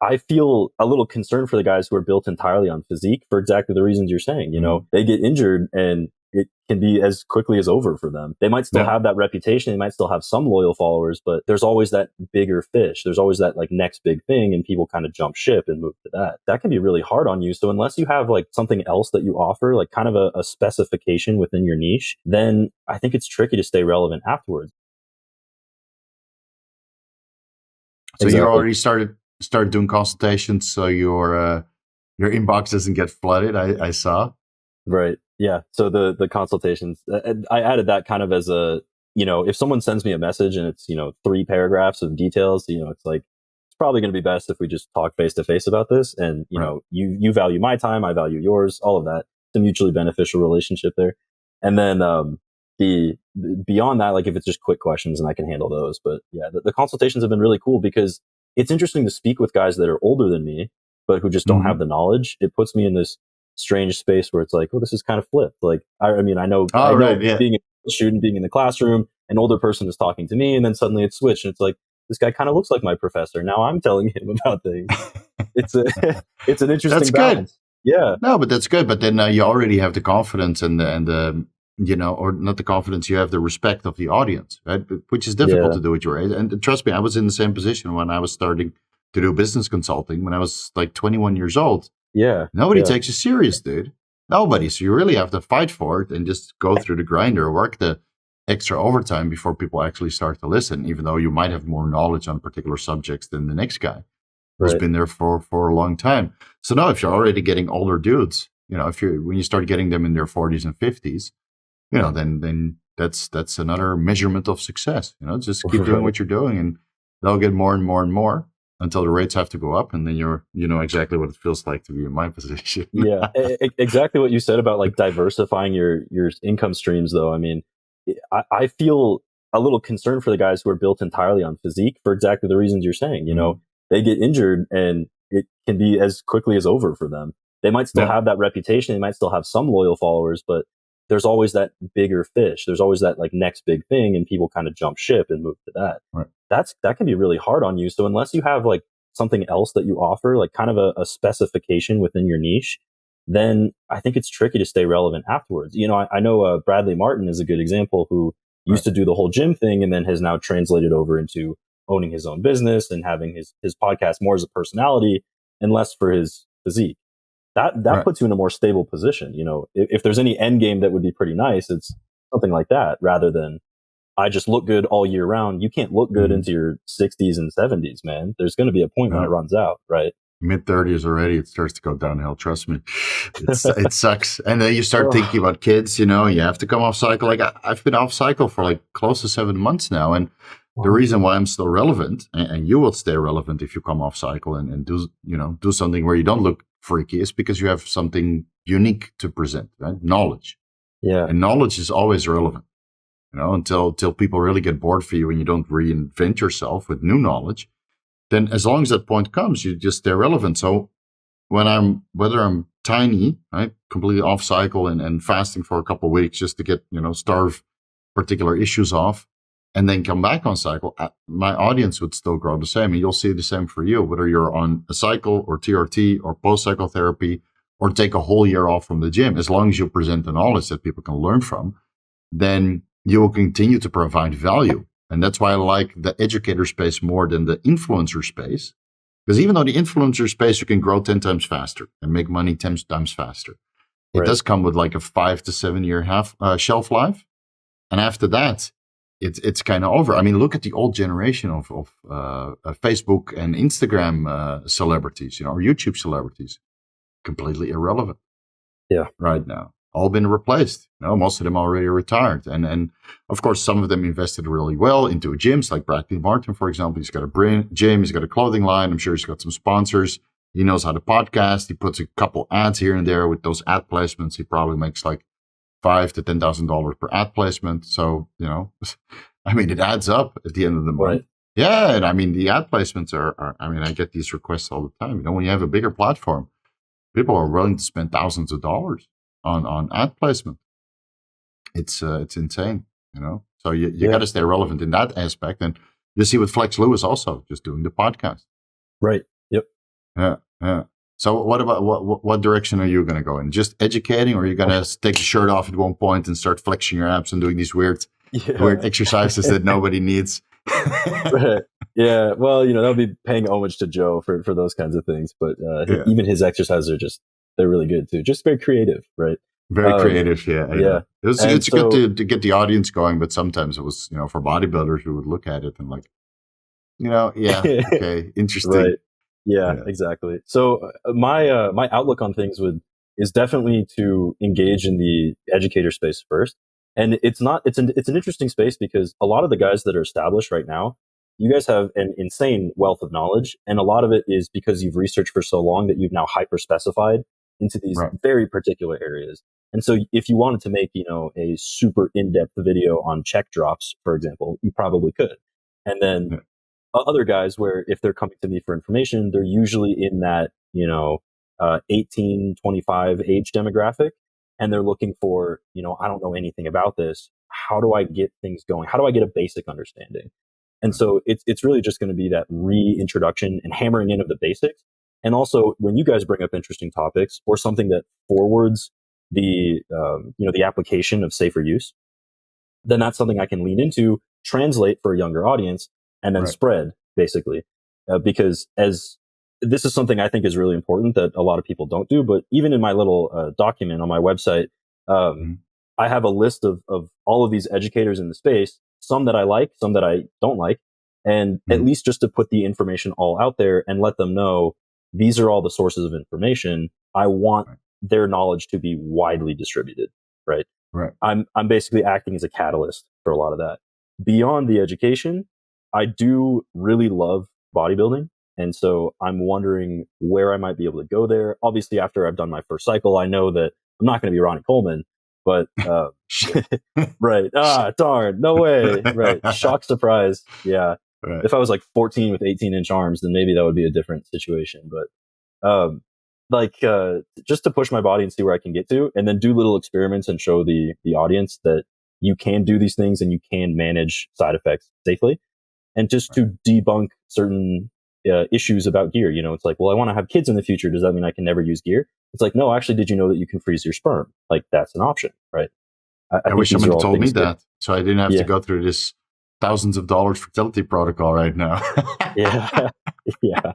I feel a little concerned for the guys who are built entirely on physique for exactly the reasons you're saying. They get injured and it can be as quickly as over for them. They might still have that reputation. They might still have some loyal followers, but there's always that bigger fish. There's always that like next big thing, and people kind of jump ship and move to that. That can be really hard on you. So unless you have like something else that you offer, like kind of a specification within your niche, then I think it's tricky to stay relevant afterwards. So you already started doing consultations, so your inbox doesn't get flooded. I saw. Right. Yeah. So the consultations, I added that kind of as a, if someone sends me a message and it's, 3 paragraphs of details, it's like, it's probably going to be best if we just talk face to face about this. And, you value my time, I value yours, all of that. It's a mutually beneficial relationship there. And then, beyond that, like if it's just quick questions and I can handle those. But yeah, the consultations have been really cool because it's interesting to speak with guys that are older than me, but who just don't have the knowledge. It puts me in this strange space where it's like, oh, this is kind of flipped. Like, I know being a student, being in the classroom, an older person is talking to me, and then suddenly it's switched, and it's like, this guy kind of looks like my professor. Now I'm telling him about things. It's an interesting that's balance. Good. Yeah. No, but that's good. But then you already have the confidence and the or not the confidence, you have the respect of the audience, right? Which is difficult to do at your age. And trust me, I was in the same position when I was starting to do business consulting when I was like 21 years old. Yeah. Nobody takes you serious, dude. Nobody. So you really have to fight for it and just go through the grinder, work the extra overtime before people actually start to listen, even though you might have more knowledge on particular subjects than the next guy who's been there for a long time. So now if you're already getting older dudes, when you start getting them in their 40s and 50s, then that's another measurement of success. Just keep doing what you're doing and they'll get more and more and more until the rates have to go up, and then you know exactly what it feels like to be in my position. Yeah, exactly what you said about like diversifying your income streams, though. I mean, I feel a little concerned for the guys who are built entirely on physique for exactly the reasons you're saying. They get injured and it can be as quickly as over for them. They might still have that reputation. They might still have some loyal followers, but there's always that bigger fish. There's always that like next big thing, and people kind of jump ship and move to that. Right. That can be really hard on you. So unless you have like something else that you offer, like kind of a specification within your niche, then I think it's tricky to stay relevant afterwards. I know Bradley Martin is a good example who used to do the whole gym thing and then has now translated over into owning his own business and having his podcast more as a personality and less for his physique. That puts you in a more stable position. If there's any end game that would be pretty nice, it's something like that rather than I just look good all year round. You can't look good into your 60s and 70s, man. There's going to be a point when it runs out, right? Mid-30s already, it starts to go downhill. Trust me. It sucks. And then you start thinking about kids, you have to come off cycle. Like I've been off cycle for like close to 7 months now. And the reason why I'm still relevant, and you will stay relevant if you come off cycle and do something where you don't look freaky, is because you have something unique to present, right? Knowledge. Yeah. And knowledge is always relevant. Until people really get bored for you and you don't reinvent yourself with new knowledge, then as long as that point comes, you just stay relevant. So whether I'm tiny, right, completely off cycle and fasting for a couple of weeks just to get, starve particular issues off and then come back on cycle, my audience would still grow the same. And you'll see the same for you, whether you're on a cycle or TRT or post-cycle therapy or take a whole year off from the gym. As long as you present the knowledge that people can learn from, then you will continue to provide value. And that's why I like the educator space more than the influencer space. Because even though the influencer space, you can grow 10 times faster and make money 10 times faster. It does come with like a 5 to 7 year shelf life. And after that, it's kind of over. I mean, look at the old generation of Facebook and Instagram celebrities, or YouTube celebrities. Completely irrelevant. Yeah. Right now. All been replaced. Most of them already retired. And of course, some of them invested really well into gyms, like Bradley Martin, for example. He's got a gym, he's got a clothing line. I'm sure he's got some sponsors. He knows how to podcast. He puts a couple ads here and there with those ad placements. He probably makes like $5,000 to $10,000 per ad placement. So, it adds up at the end of the month. Right. Yeah. And I mean, the ad placements are I get these requests all the time. When you have a bigger platform, people are willing to spend thousands of dollars on ad placement. It's insane, So you got to stay relevant in that aspect. And you see with Flex Lewis also just doing the podcast. Right. Yep. Yeah, yeah. So what about what direction are you going to go in? Just educating, or are you going to take the shirt off at one point and start flexing your abs and doing these weird Yeah. exercises that nobody needs? Right. Yeah. Well, that would be paying homage to Joe for those kinds of things. But Yeah, even his exercises are they're really good too. Just very creative, right? very Um, creative. Yeah, I yeah. know. And It's good so, to get the audience going, but sometimes it was for bodybuilders who would look at it and like yeah, okay, right. interesting. Yeah, Yeah, exactly. So my outlook on things would is definitely to engage in the educator space first. And it's not it's an interesting space because a lot of the guys that are established right now, you guys have an insane wealth of knowledge, and a lot of it is because you've researched for so long that you've now hyper specified into these right. very particular areas. And so if you wanted to make, a super in-depth video on check drops, for example, you probably could. And then Yeah, other guys where if they're coming to me for information, they're usually in that, 18-25 age demographic. And they're looking for, I don't know anything about this. How do I get things going? How do I get a basic understanding? And right, so it's really just going to be that reintroduction and hammering in of the basics. And also when you guys bring up interesting topics or something that forwards the application of safer use, then that's something I can lean into, translate for a younger audience, and then right. spread basically. Because as this is something I think is really important that a lot of people don't do, but even in my little document on my website, um, Mhm, I have a list of all of these educators in the space, some that I like, some that I don't like, and at mhm, least just to put the information all out there and let them know these are all the sources of information. I want right, their knowledge to be widely distributed, right? right, I'm basically acting as a catalyst for a lot of that. Beyond the education, I do really love bodybuilding. And so I'm wondering where I might be able to go there. Obviously, after I've done my first cycle, I know that I'm not going to be Ronnie Coleman, but, Shit. right. Ah, darn. No way. Right. Shock surprise. Yeah. Right. If I was like 14 with 18-inch arms, then maybe that would be a different situation. But um, just to push my body and see where I can get to, and then do little experiments and show the audience that you can do these things and you can manage side effects safely, and just Right. to debunk certain issues about gear. It's like, well, I want to have kids in the future. Does that mean I can never use gear? It's like, no, actually, did you know that you can freeze your sperm? Like that's an option, right? I I think wish these are somebody all told me things that, that, so I didn't have to yeah, go through this thousands of dollars fertility protocol right now. yeah, yeah.